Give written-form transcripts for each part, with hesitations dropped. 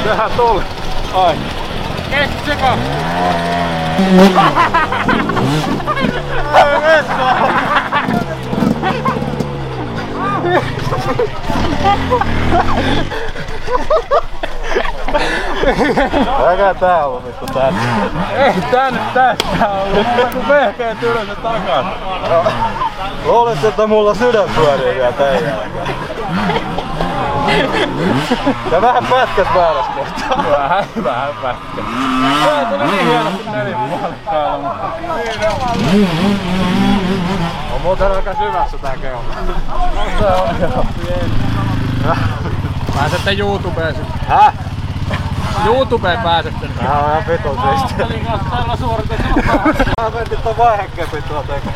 Sehän tuli. Ai. Kestsikö? Ei vessaa. Eikä tää ollut vittu tästä. Ei tää nyt tästä ollut. Kun vehkeet ylös ja takas. Luulet, että mulla sydän pyörii vielä teidän jälkeen. Ja vähän pätkäs väärässä kohtaa. Vähän pätkäs. Tää tuli niin hienosti nelipuolikkailla, mutta... On muuten aika syvässä tää keula. Se on joo. Pääsette YouTubeen sitten. Häh? YouTubeen pääsette nyt. Tää on ihan vitun siistiä. Ajattelin kanssa täällä suoritettu. Mä mentin ton vaihekepin tuo tekee.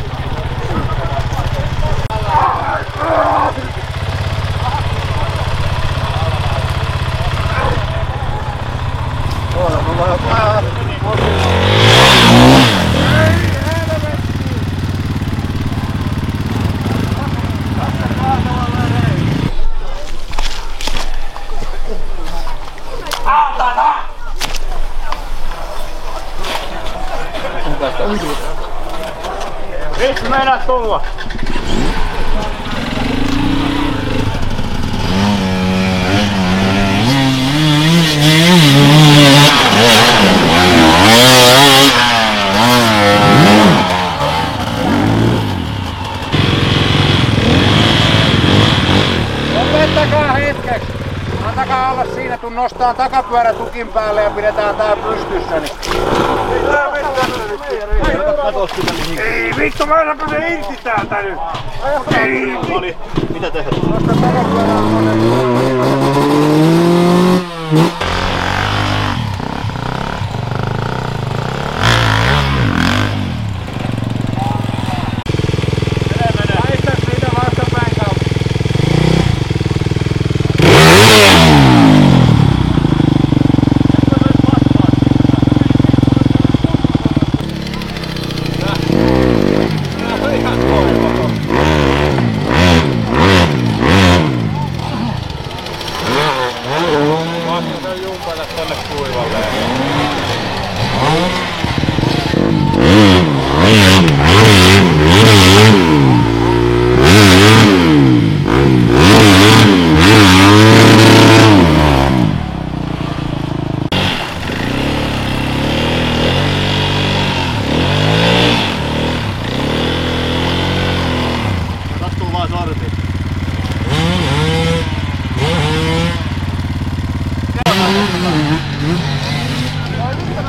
Mulla on vähän... Miksi meinaat tulla? Lopettakaa hetkeksi. Antakaa olla siinä, kun nostaa takapyörä tukin päälle ja pidetään tää pystyssä. Niin. Ei vittu, mä en pääse irti täältä nyt! Ei! Oli. Mitä tehdä? Nosta takapyörää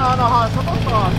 Banaanahan sä totaan.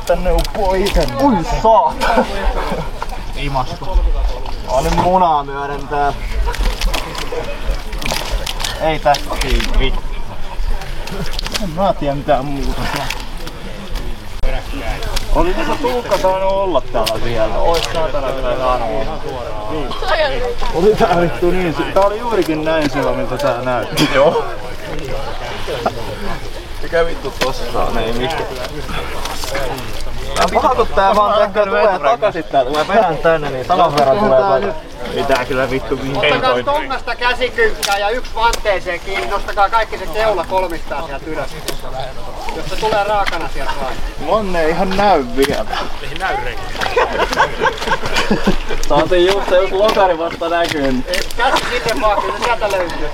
Tänne uppoo itse. Ui saatana. Imastu. On nyt munaa myöden täällä. Ei tästä kiinni. En mä tiedä mitään muuta. Oli tässä Tuukka saanut olla täällä vielä. Ois saatana kyllä saanut olla. Niin. Oli tää vittu niin. Tää oli juurikin näin silloin miltä tää näytti. Joo. Mikä vittu tossa on? Ei mikään. Tää on paha kun tää vaan tulee takasit täältä. Kun mä vedän tänne niin saman verran tulee paljon. Pitää kyllä vittu mihin. Ottakaa tongasta käsikynkkää ja yksi vanteeseen kiinni. Nostakaa kaikki se keula kolmistaan sieltä ylös. Jos se tulee raakana sieltä vaan. Monne ei ihan näy vielä. Ei näy reikää. Saatiin just se jos lokari vasta näkyy. Käsi sinne vaan, kyllä se sieltä löytyy.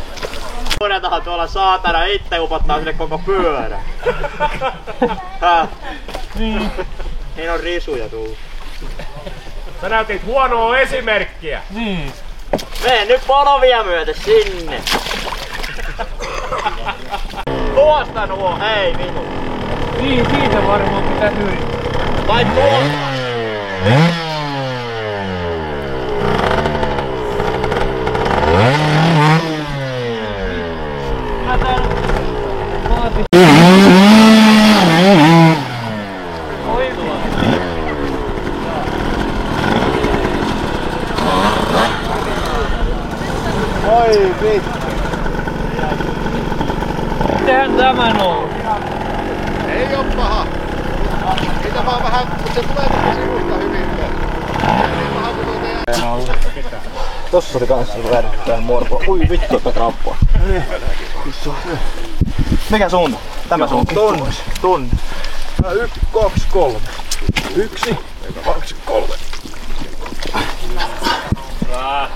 Puretahan tuolla saatana itse upottaa sinne koko pyörä. Niin on risuja tullut. Sä näytit huonoa esimerkkiä. Niin. Mene nyt polvia myöten sinne. Tuosta nuo, ei vitu. Niin, siitä varmaan pitää yrittää. Vai tuosta? Oi vittu. Mitenhän tämän on? Ei oo paha. Siitä vaan vähän, mutta se tulee tästä sivusta hyvin. Tossa oli kans värittää morpo. Ui vittu, että krampua. Mikä suunta? Tämä suunta. Tunne. 1, 2, 3. 1, 2, 3.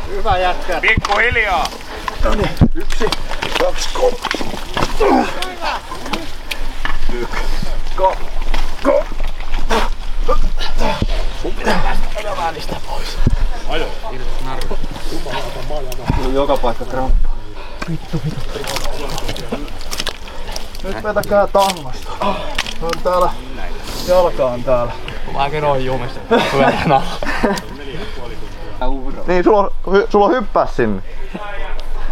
Hyvä jätkä. Pikku hiljaa. No niin, 1, 2, 3. 1, 2, 3. Sun pitää päästä aina välistä pois. Ajo. Joka paikka kramppaa. Vittu. Nyt vetäkää tangasta. On täällä. Jalka on täällä. Mäkin oon jumissa. Pyörän alla. Niin, sulla on hyppää sinne.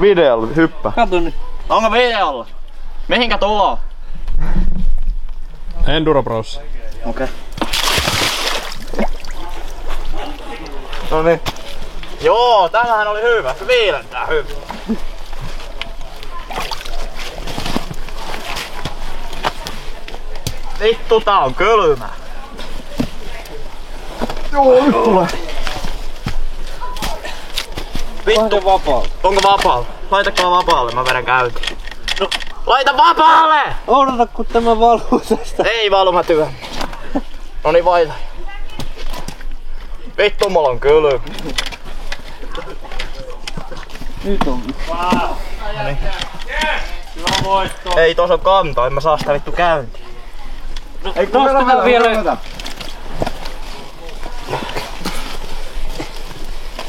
Videolla, hyppää. Kato nyt. Onko videolla? Mihinkä tuloo? Enduro Bros. Okei. Noniin. Joo, tämähän oli hyvä. Se viilentää hyvä. Vittu, tää on kylmä. Joo, nyt tulee. Vittu, Vapaalla. onko vapaalla? Laitakaa vapaalle, mä vedän käyntiin. No, laita vapaalle! Odota kun tämä valuu tästä. Ei valu, mä työnnän. Noniin, vaita. Vittu, mulla on kylmä. Nyt on. Hyvä voitto. Ei, tos on kanto, en mä saa sitä vittu käyntiin. Nostetaan vielä.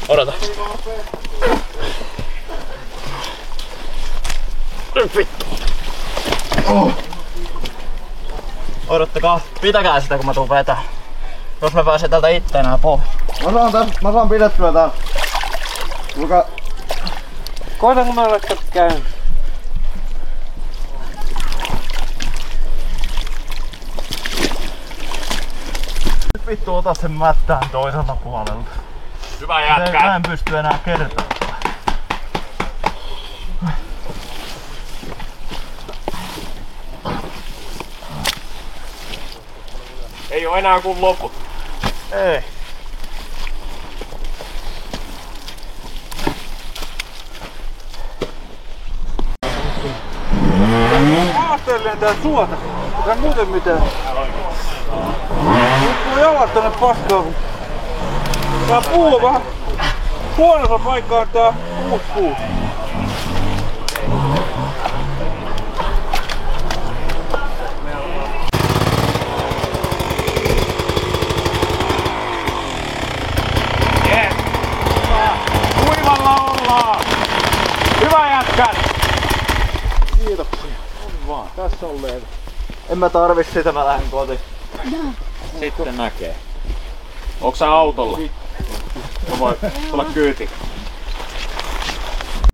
Odota. Nyt vittu. Odottakaa, pitäkää sitä kun mä tuun vetää. Jos mä pääsen täältä itse enää pois. Mä saan pidettyä tää. Kuinka... Koitanko mä laittaa käyntiin? Nyt vittu ota sen mättään toiselta puolelta. Hyvä jätkä. Mä en pysty enää kertaa. Ei oo enää kun loput. Ei. Haastelen tää suota. Tää muuten mitään. Nyt on jalat tänne paskaan. Tää puu on vähän huonossa paikkaan tää uusi puu. Kuivalla ollaan. Hyvä jätkät. Kiitoksia. On vaan. Tässä on levy. En mä tarvi sitä, mä lähden kotiin. Sitten näkee. Onks sä autolla? Mä voin tulla kyyti.